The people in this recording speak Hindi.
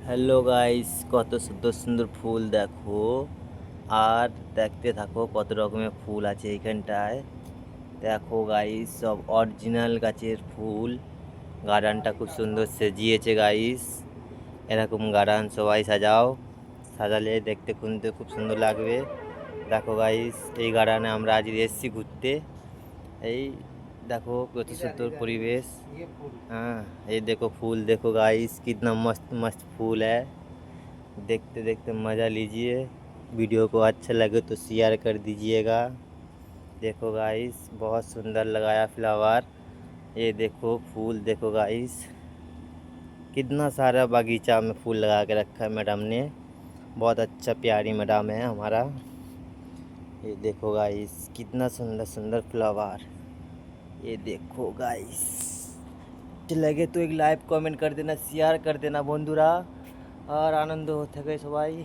হ্যালো গাইস, কত সুন্দর সুন্দর ফুল দেখো। আর দেখতে থাকো কত রকমের ফুল আছে এইখানটায়। দেখো গাইস, সব অরিজিনাল গাছের ফুল। গার্ডেনটা খুব সুন্দর সাজিয়েছে গাইস। এরকম গার্ডেন সবাই সাজাও, সাজালে দেখতে শুনতে খুব সুন্দর লাগবে। দেখো গাইস, এই গার্ডেনে আমরা আজ এসেছি ঘুরতে। এই देखो कत सुंदर परिवेश। हाँ, ये देखो फूल, देखो गाइस कितना मस्त मस्त फूल है। देखते देखते मज़ा लीजिए। वीडियो को अच्छा लगे तो शेयर कर दीजिएगा। देखो गाइस, बहुत सुंदर लगाया फ्लावर। ये देखो फूल, देखो गाइस कितना सारा बगीचा में फूल लगा के रखा है मैडम ने। बहुत अच्छा प्यारी मैडम है हमारा। ये देखो गाइस कितना सुंदर सुंदर फ्लावर। ये देखो गाइस, अच्छे लगे तो एक लाइक कमेंट कर देना, शेयर कर देना बंधुरा। और आनंद हो থাকে সবাই।